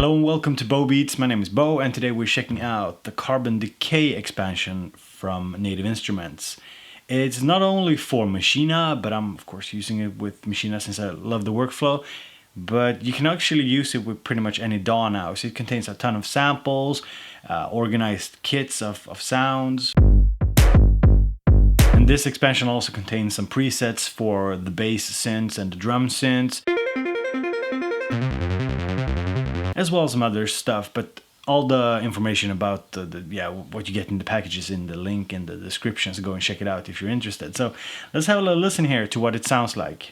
Hello and welcome to Bo Beats. My name is Bo, and today we're checking out the Carbon Decay expansion from Native Instruments. It's not only for Maschine, but I'm of course using it with Maschine since I love the workflow. But you can actually use it with pretty much any DAW now. So it contains a ton of samples, organized kits of sounds. And this expansion also contains some presets for the bass synths and the drum synths, as well as some other stuff, but all the information about what you get in the package is in the link in the description, so go and check it out if you're interested. So let's have a little listen here to what it sounds like.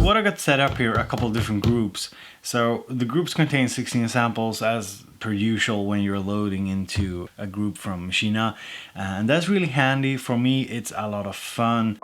I got set up here a couple of different groups. So the groups contain 16 samples as per usual when you're loading into a group from Maschine, and that's really handy. For me, it's a lot of fun.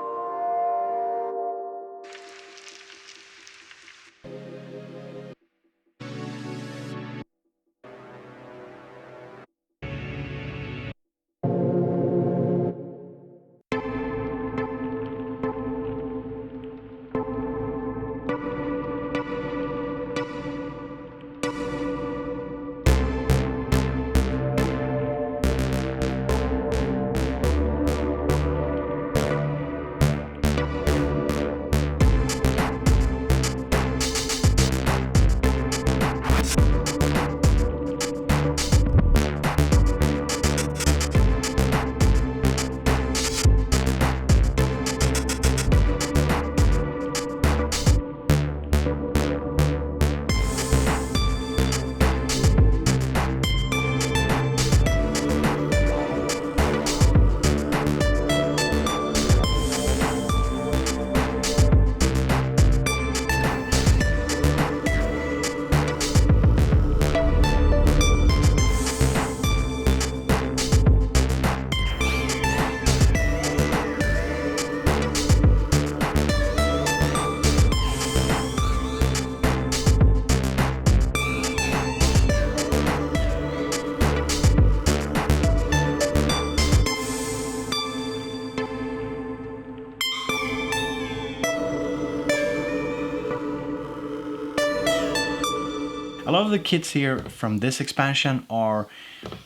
A lot of the kits here from this expansion are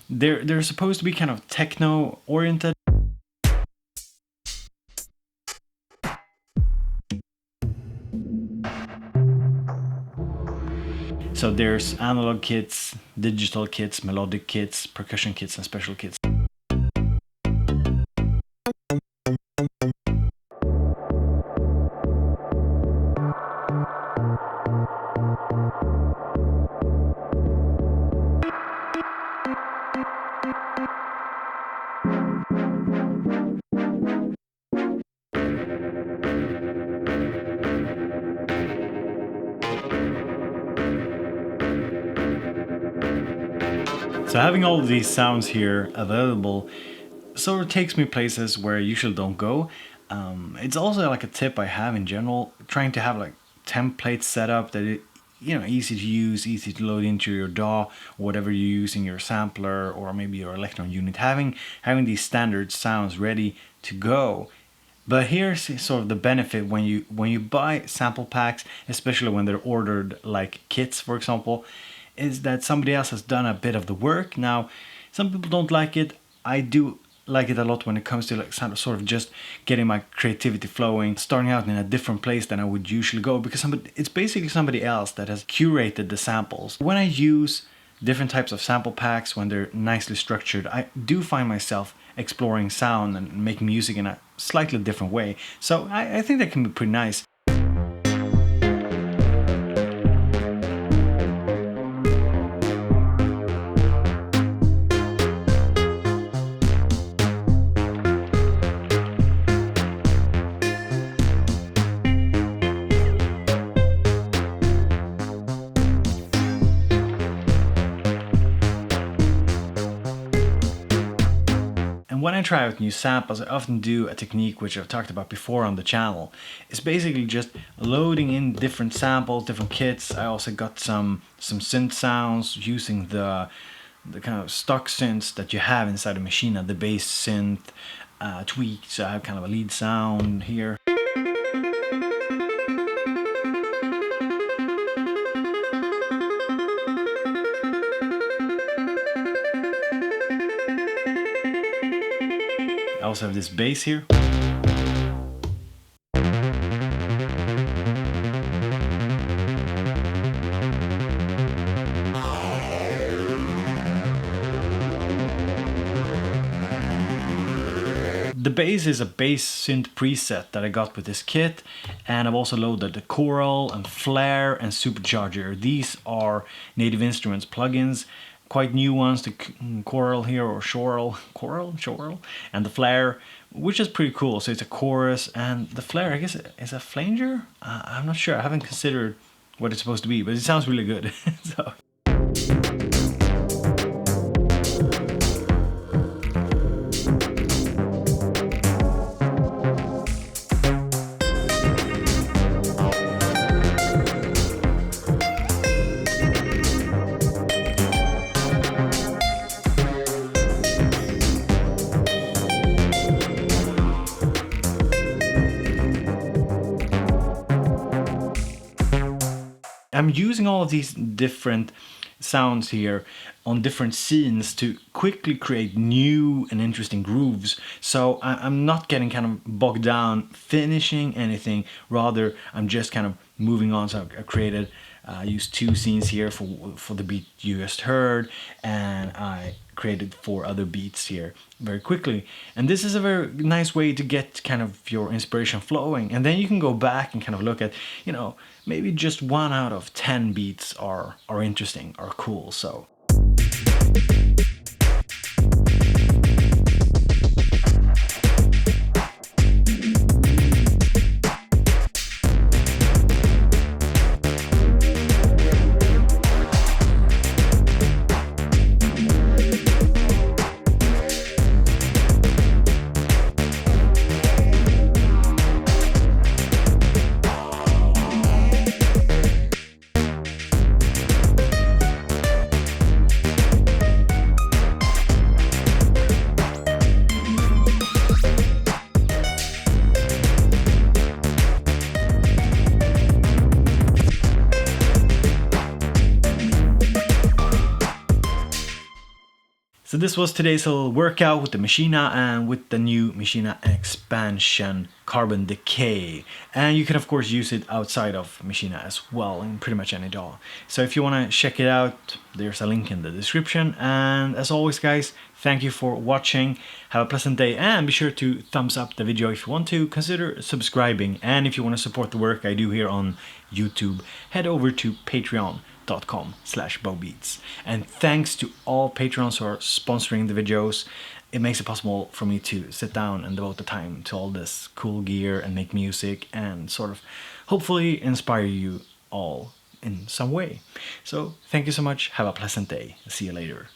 they're supposed to be kind of techno oriented. So there's analog kits, digital kits, melodic kits, percussion kits, and special kits. So having all of these sounds here available sort of takes me places where I usually don't go. It's also like a tip I have in general, trying to have like templates set up that it, easy to use, easy to load into your DAW, whatever you're using, your sampler or maybe your electron unit, having these standard sounds ready to go. But here's sort of the benefit when you buy sample packs, especially when they're ordered like kits, for example, is that somebody else has done a bit of the work. Now, some people don't like it. I do like it a lot when it comes to like sort of just getting my creativity flowing, starting out in a different place than I would usually go, because it's basically somebody else that has curated the samples. When I use different types of sample packs, when they're nicely structured, I do find myself exploring sound and making music in a slightly different way. So I think that can be pretty nice. And when I try out new samples, I often do a technique which I've talked about before on the channel. It's basically just loading in different samples, different kits. I also got some synth sounds using the kind of stock synths that you have inside a Maschine, the bass synth tweaked, so I have kind of a lead sound here. I also have this bass here. The bass is a bass synth preset that I got with this kit, and I've also loaded the choral and flare and supercharger. These are Native Instruments plugins, quite new ones, the choral here, or choral, and the flare, which is pretty cool. So it's a chorus, and the flare, I guess, is a flanger? I'm not sure, I haven't considered what it's supposed to be, but it sounds really good. So. I'm using all of these different sounds here on different scenes to quickly create new and interesting grooves. So I'm not getting kind of bogged down finishing anything, rather I'm just kind of moving on. So I used 2 scenes here for the beat you just heard, and I created 4 other beats here very quickly. And this is a very nice way to get kind of your inspiration flowing, and then you can go back and kind of look at, you know, maybe just 1 out of 10 beats are interesting, are cool. So So this was today's little workout with the Maschine and with the new Maschine expansion Carbon Decay. And you can of course use it outside of Maschine as well in pretty much any DAW. So if you want to check it out, there's a link in the description. And as always guys, thank you for watching. Have a pleasant day, and be sure to thumbs up the video if you want to. Consider subscribing, and if you want to support the work I do here on YouTube, head over to patreon.com/bowbeats. And thanks to all Patreons who are sponsoring the videos. It makes it possible for me to sit down and devote the time to all this cool gear and make music and sort of hopefully inspire you all in some way. So thank you so much. Have a pleasant day. See you later.